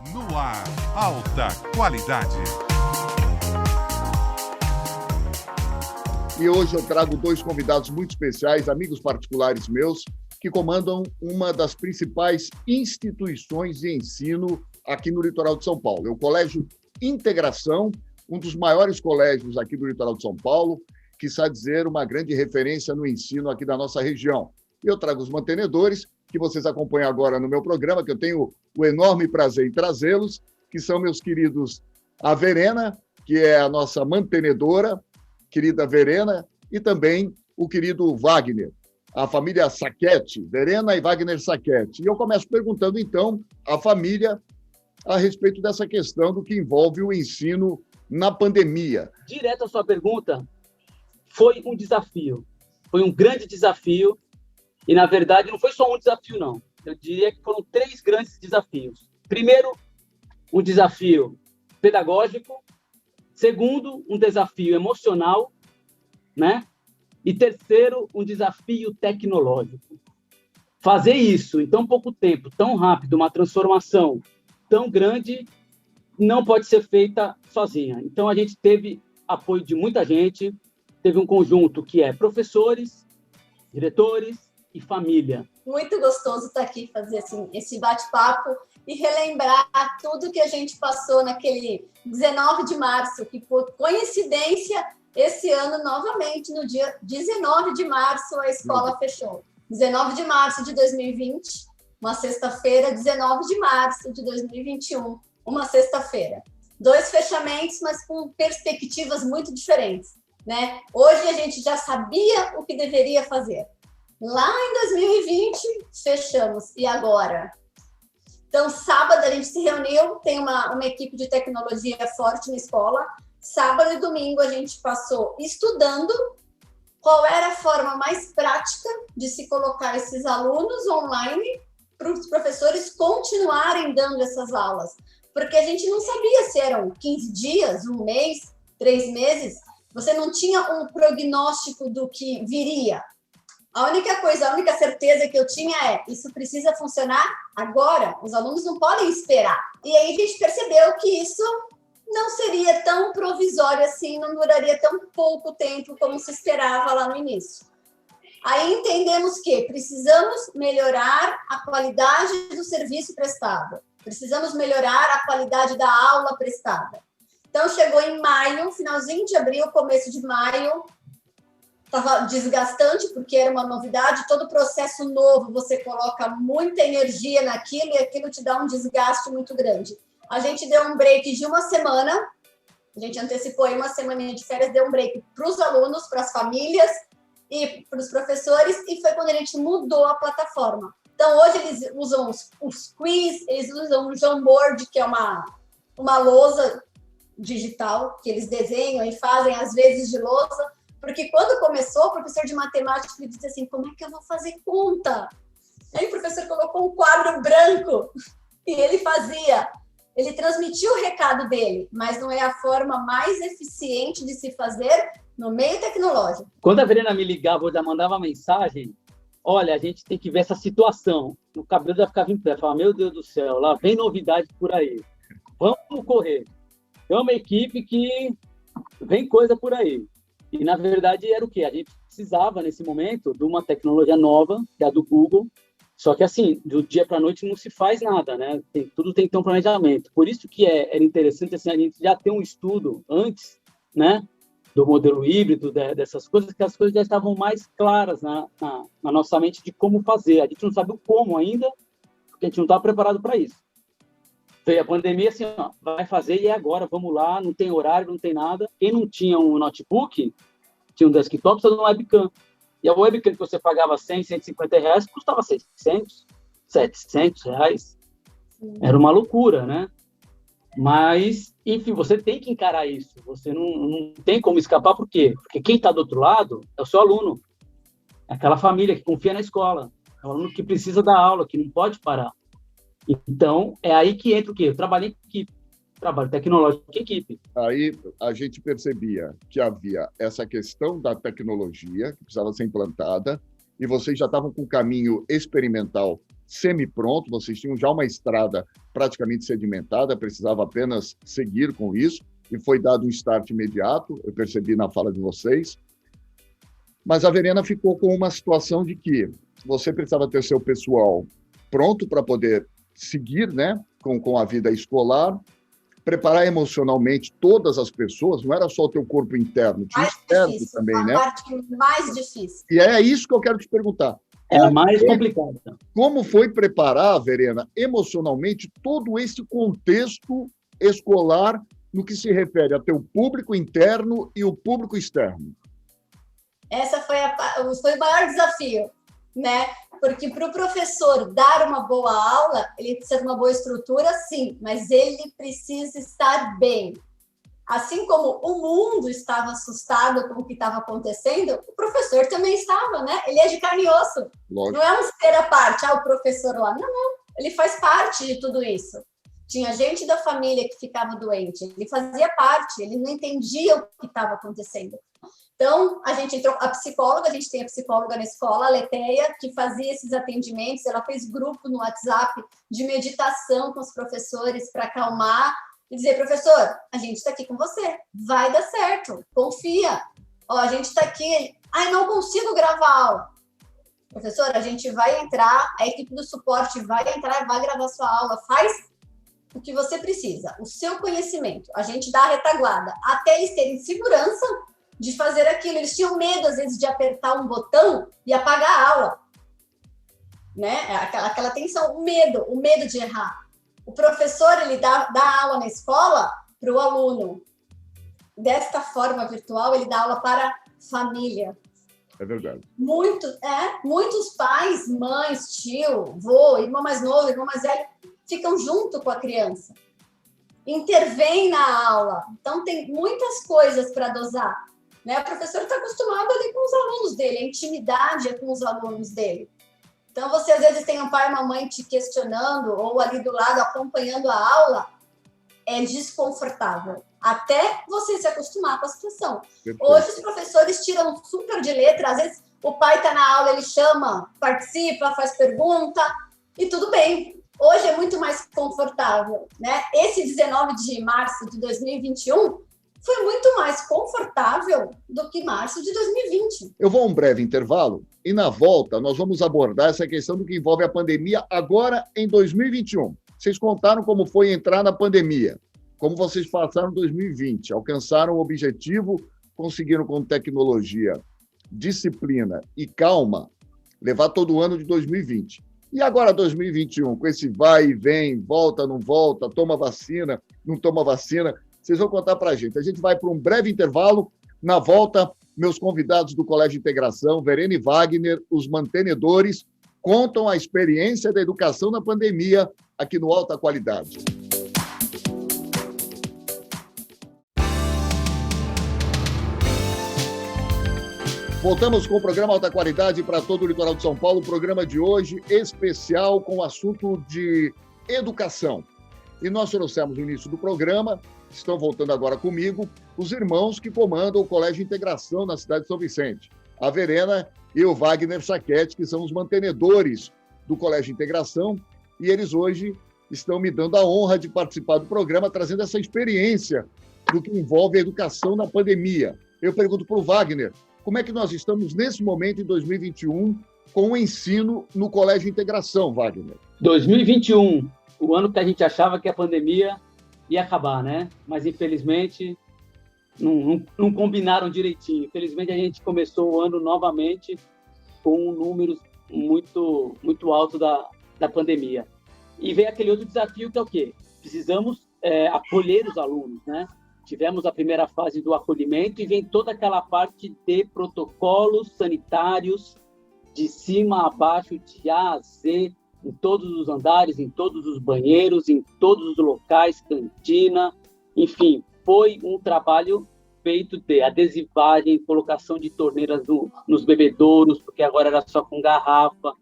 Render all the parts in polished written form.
No ar, alta qualidade. E hoje eu trago dois convidados muito especiais, amigos particulares meus, que comandam uma das principais instituições de ensino aqui no litoral de São Paulo. É o Colégio Integração, um dos maiores colégios aqui do litoral de São Paulo, que sabe dizer uma grande referência no ensino aqui da nossa região. E eu trago os mantenedores, que vocês acompanham agora no meu programa, que eu tenho o enorme prazer em trazê-los, que são meus queridos a Verena, que é a nossa mantenedora, querida Verena, e também o querido Wagner, a família Sacchetti, Verena e Wagner Sacchetti. E eu começo perguntando, então, à família a respeito dessa questão do que envolve o ensino na pandemia. Direto à sua pergunta, foi um desafio. Foi um grande desafio. E, na verdade, não foi só um desafio, não. Eu diria que foram 3 grandes desafios. Primeiro, um desafio pedagógico. Segundo, um desafio emocional, né? E terceiro, um desafio tecnológico. Fazer isso em tão pouco tempo, tão rápido, uma transformação tão grande, não pode ser feita sozinha. Então, a gente teve apoio de muita gente, teve um conjunto que é professores, diretores e família. Muito gostoso estar aqui, fazer assim, esse bate-papo e relembrar tudo que a gente passou naquele 19 de março, que por coincidência, esse ano, novamente, no dia 19 de março, a escola fechou. 19 de março de 2020, uma sexta-feira, 19 de março de 2021, uma sexta-feira. 2 fechamentos, mas com perspectivas muito diferentes, né? Hoje a gente já sabia o que deveria fazer. Lá em 2020, fechamos. E agora? Então, sábado a gente se reuniu, tem uma equipe de tecnologia forte na escola. Sábado e domingo a gente passou estudando qual era a forma mais prática de se colocar esses alunos online para os professores continuarem dando essas aulas. Porque a gente não sabia se eram 15 dias, 1 mês, 3 meses. Você não tinha um prognóstico do que viria. A única certeza que eu tinha é, isso precisa funcionar agora, os alunos não podem esperar. E aí a gente percebeu que isso não seria tão provisório assim, não duraria tão pouco tempo como se esperava lá no início. Aí entendemos que precisamos melhorar a qualidade do serviço prestado, precisamos melhorar a qualidade da aula prestada. Então chegou em maio, finalzinho de abril, começo de maio, estava desgastante, porque era uma novidade, todo processo novo, você coloca muita energia naquilo e aquilo te dá um desgaste muito grande. A gente deu um break de 1 semana, a gente antecipou aí 1 semaninha de férias, deu um break para os alunos, para as famílias e para os professores, e foi quando a gente mudou a plataforma. Então, hoje eles usam os quiz, eles usam o Jamboard, que é uma lousa digital, que eles desenham e fazem, às vezes, de lousa. Porque quando começou, o professor de matemática ele disse assim, como é que eu vou fazer conta? Aí o professor colocou um quadro branco e ele fazia. Ele transmitiu o recado dele, mas não é a forma mais eficiente de se fazer no meio tecnológico. Quando a Verena me ligava, eu já mandava mensagem, olha, a gente tem que ver essa situação. O cabelo já ficava em pé, falava, meu Deus do céu, lá vem novidade por aí. Vamos correr. É uma equipe que vem coisa por aí. E, na verdade, era o quê? A gente precisava, nesse momento, de uma tecnologia nova, que é a do Google, só que, assim, do dia para a noite não se faz nada, né? Tudo tem que ter um planejamento. Por isso que era interessante, assim, a gente já ter um estudo antes, né, do modelo híbrido, dessas coisas, que as coisas já estavam mais claras na nossa mente de como fazer. A gente não sabe o como ainda, porque a gente não estava preparado para isso. Veio a pandemia, assim, ó, vai fazer e é agora, vamos lá, não tem horário, não tem nada. Quem não tinha um notebook, tinha um desktop, precisa de uma webcam. E a webcam que você pagava 100, 150 reais, custava 600, 700 reais. Era uma loucura, né? Mas, enfim, você tem que encarar isso. Você não tem como escapar, por quê? Porque quem está do outro lado é o seu aluno. É aquela família que confia na escola. É o aluno que precisa da aula, que não pode parar. Então, é aí que entra o quê? Eu trabalho em equipe, trabalho tecnológico em equipe. Aí a gente percebia que havia essa questão da tecnologia que precisava ser implantada e vocês já estavam com o caminho experimental semi-pronto, vocês tinham já uma estrada praticamente sedimentada, precisava apenas seguir com isso, e foi dado um start imediato, eu percebi na fala de vocês. Mas a Verena ficou com uma situação de que você precisava ter seu pessoal pronto para poder seguir, né, com a vida escolar, preparar emocionalmente todas as pessoas, não era só o teu corpo interno, tinha o externo também, né? A parte mais difícil. E é isso que eu quero te perguntar. É a mais complicada. Como foi preparar, Verena, emocionalmente, todo esse contexto escolar no que se refere a teu público interno e o público externo? Essa foi o maior desafio, né? Porque para o professor dar uma boa aula, ele precisa de uma boa estrutura, sim, mas ele precisa estar bem. Assim como o mundo estava assustado com o que estava acontecendo, o professor também estava, né? Ele é de carne e osso. Lógico. Não é um ser à parte, o professor lá. Não, não. Ele faz parte de tudo isso. Tinha gente da família que ficava doente. Ele fazia parte, ele não entendia o que estava acontecendo. Então, a gente entrou, a gente tem a psicóloga na escola, a Leteia, que fazia esses atendimentos, ela fez grupo no WhatsApp de meditação com os professores para acalmar e dizer, professor, a gente está aqui com você, vai dar certo, confia. Ó, a gente está aqui, não consigo gravar aula. Professor, a gente vai entrar, a equipe do suporte vai entrar e vai gravar sua aula, faz o que você precisa, o seu conhecimento, a gente dá a retaguarda, até eles terem segurança de fazer aquilo. Eles tinham medo, às vezes, de apertar um botão e apagar a aula. Né? Aquela tensão, o medo de errar. O professor, ele dá aula na escola para o aluno. Desta forma virtual, ele dá aula para a família. É verdade. Muitos pais, mães, tio, vô, irmão mais novo, irmão mais velho, ficam junto com a criança. Intervém na aula. Então, tem muitas coisas para dosar. Né? O professor está acostumado ali com os alunos dele, a intimidade é com os alunos dele. Então, você às vezes tem um pai e uma mãe te questionando, ou ali do lado acompanhando a aula, é desconfortável, até você se acostumar com a situação. Perfeito. Hoje os professores tiram super de letra, às vezes o pai está na aula, ele chama, participa, faz pergunta, e tudo bem. Hoje é muito mais confortável. Né? Esse 19 de março de 2021 foi muito mais confortável do que março de 2020. Eu vou a um breve intervalo e, na volta, nós vamos abordar essa questão do que envolve a pandemia agora em 2021. Vocês contaram como foi entrar na pandemia, como vocês passaram 2020, alcançaram o objetivo, conseguiram com tecnologia, disciplina e calma, levar todo o ano de 2020. E agora 2021, com esse vai e vem, volta, não volta, toma vacina, não toma vacina, vocês vão contar para a gente. A gente vai para um breve intervalo. Na volta, meus convidados do Colégio Integração, Verena e Wagner, os mantenedores, contam a experiência da educação na pandemia aqui no Alta Qualidade. Voltamos com o programa Alta Qualidade para todo o litoral de São Paulo. O programa de hoje especial com o assunto de educação. E nós trouxemos no início do programa, estão voltando agora comigo, os irmãos que comandam o Colégio Integração na cidade de São Vicente. A Verena e o Wagner Sacchetti, que são os mantenedores do Colégio Integração, e eles hoje estão me dando a honra de participar do programa, trazendo essa experiência do que envolve a educação na pandemia. Eu pergunto para o Wagner, como é que nós estamos nesse momento, em 2021, com o ensino no Colégio Integração, Wagner? 2021, o ano que a gente achava que a pandemia ia acabar, né? Mas, infelizmente, não combinaram direitinho. Infelizmente, a gente começou o ano novamente com números muito, muito altos da pandemia. E veio aquele outro desafio que é o quê? Precisamos acolher os alunos, né? Tivemos a primeira fase do acolhimento e vem toda aquela parte de protocolos sanitários de cima a baixo, de A a Z, em todos os andares, em todos os banheiros, em todos os locais, cantina, enfim, foi um trabalho feito de adesivagem, colocação de torneiras nos bebedouros, porque agora era só com garrafa,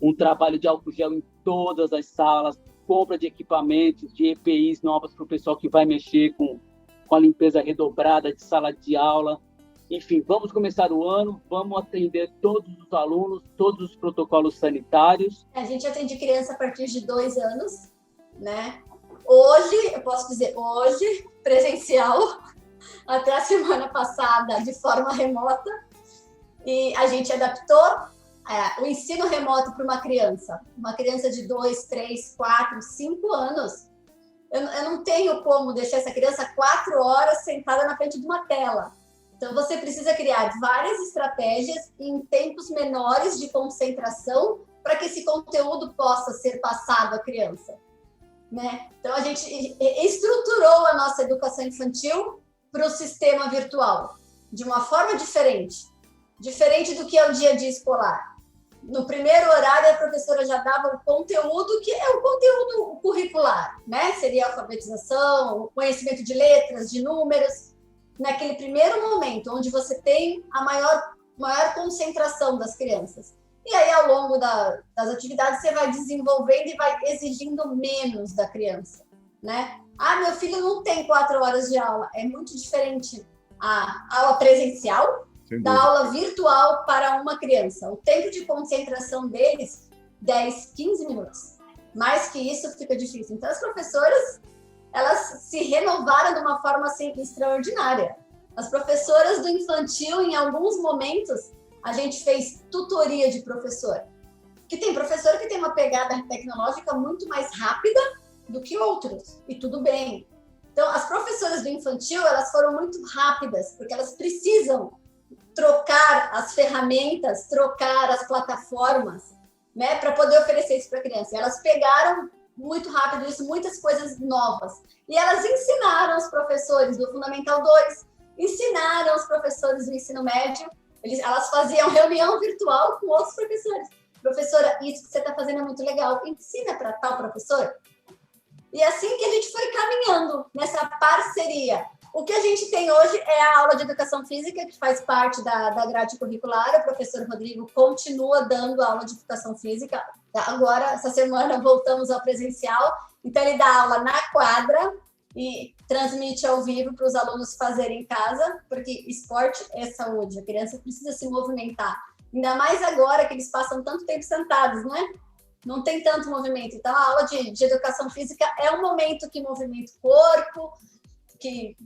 um trabalho de álcool gel em todas as salas, compra de equipamentos, de EPIs novas para o pessoal que vai mexer com a limpeza redobrada de sala de aula. Enfim, vamos começar o ano, vamos atender todos os alunos, todos os protocolos sanitários. A gente atende criança a partir de 2 anos, né? Hoje, eu posso dizer, hoje, presencial, até a semana passada, de forma remota, e a gente adaptou o ensino remoto para uma criança de 2, 3, 4, 5 anos. Eu não tenho como deixar essa criança 4 horas sentada na frente de uma tela. Então, você precisa criar várias estratégias em tempos menores de concentração para que esse conteúdo possa ser passado à criança, né? Então, a gente estruturou a nossa educação infantil para o sistema virtual, de uma forma diferente do que é o dia a dia escolar. No primeiro horário, a professora já dava o conteúdo, que é o conteúdo curricular, né? Seria a alfabetização, o conhecimento de letras, de números, naquele primeiro momento, onde você tem a maior concentração das crianças. E aí, ao longo das atividades, você vai desenvolvendo e vai exigindo menos da criança, né? Meu filho não tem 4 horas de aula. É muito diferente a aula presencial da aula virtual para uma criança. O tempo de concentração deles, 10, 15 minutos. Mais que isso, fica difícil. Então, as professoras, elas se renovaram de uma forma assim, extraordinária. As professoras do infantil, em alguns momentos, a gente fez tutoria de professor. Que tem professor que tem uma pegada tecnológica muito mais rápida do que outros. E tudo bem. Então, as professoras do infantil, elas foram muito rápidas, porque elas precisam trocar as ferramentas, trocar as plataformas, né, para poder oferecer isso para a criança. Elas pegaram muito rápido isso, muitas coisas novas. E elas ensinaram os professores do Fundamental 2, ensinaram os professores do ensino médio, elas faziam reunião virtual com outros professores. Professora, isso que você está fazendo é muito legal, ensina para tal professor. E assim que a gente foi caminhando nessa parceria. O que a gente tem hoje é a aula de educação física, que faz parte da grade curricular. O professor Rodrigo continua dando aula de educação física. Agora, essa semana, voltamos ao presencial. Então, ele dá aula na quadra e transmite ao vivo para os alunos fazerem em casa, porque esporte é saúde. A criança precisa se movimentar. Ainda mais agora que eles passam tanto tempo sentados, né? Não tem tanto movimento. Então, a aula de educação física é um momento que movimenta o corpo, que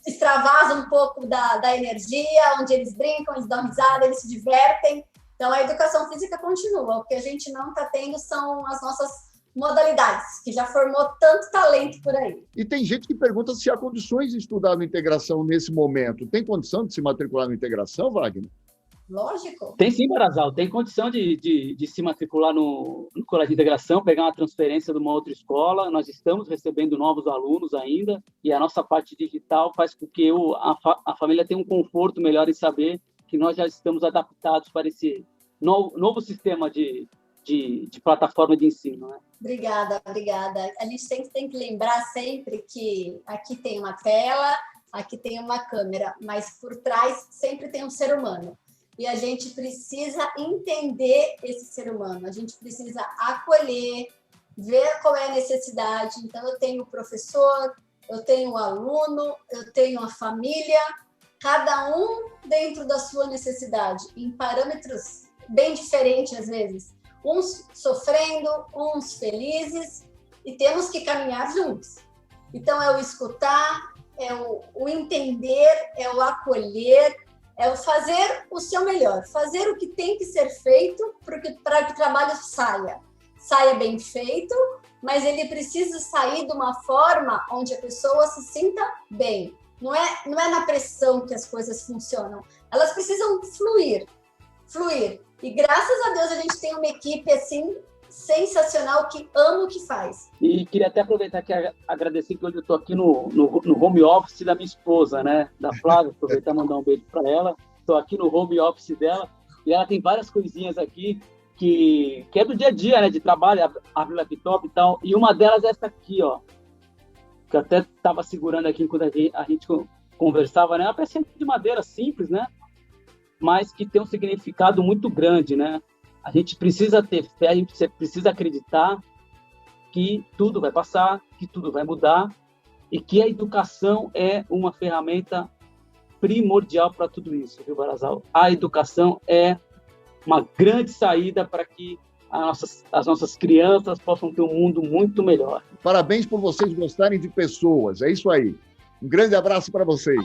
extravasa um pouco da energia, onde eles brincam, eles dão risada, eles se divertem. Então, a educação física continua. O que a gente não está tendo são as nossas modalidades, que já formou tanto talento por aí. E tem gente que pergunta se há condições de estudar no Integração nesse momento. Tem condição de se matricular no Integração, Wagner? Lógico. Tem sim, Barazal. Tem condição de se matricular no Colégio de Integração, pegar uma transferência de uma outra escola. Nós estamos recebendo novos alunos ainda e a nossa parte digital faz com que a família tenha um conforto melhor em saber que nós já estamos adaptados para esse novo sistema de plataforma de ensino, né? Obrigada. A gente tem que lembrar sempre que aqui tem uma tela, aqui tem uma câmera, mas por trás sempre tem um ser humano. E a gente precisa entender esse ser humano, a gente precisa acolher, ver qual é a necessidade. Então, eu tenho o professor, eu tenho o aluno, eu tenho a família, cada um dentro da sua necessidade, em parâmetros bem diferentes às vezes. Uns sofrendo, uns felizes, e temos que caminhar juntos. Então, é o escutar, é o entender, é o acolher, é o fazer o seu melhor, fazer o que tem que ser feito para que o trabalho saia bem feito, mas ele precisa sair de uma forma onde a pessoa se sinta bem. Não é na pressão que as coisas funcionam, elas precisam fluir. E graças a Deus a gente tem uma equipe assim sensacional que ama o que faz. E queria até aproveitar que agradecer que hoje eu estou aqui no home office da minha esposa, né, da Flávia, aproveitar e mandar um beijo para ela. Estou aqui no home office dela e ela tem várias coisinhas aqui que é do dia a dia, né, de trabalho, abre o laptop e tal. E uma delas é essa aqui, ó, que eu até estava segurando aqui enquanto a gente conversava, né, uma pecinha de madeira simples, né, mas que tem um significado muito grande, né. A gente precisa ter fé, a gente precisa acreditar que tudo vai passar, que tudo vai mudar e que a educação é uma ferramenta primordial para tudo isso, viu, Barazal? A educação é uma grande saída para que as nossas crianças possam ter um mundo muito melhor. Parabéns por vocês gostarem de pessoas. É isso aí. Um grande abraço para vocês.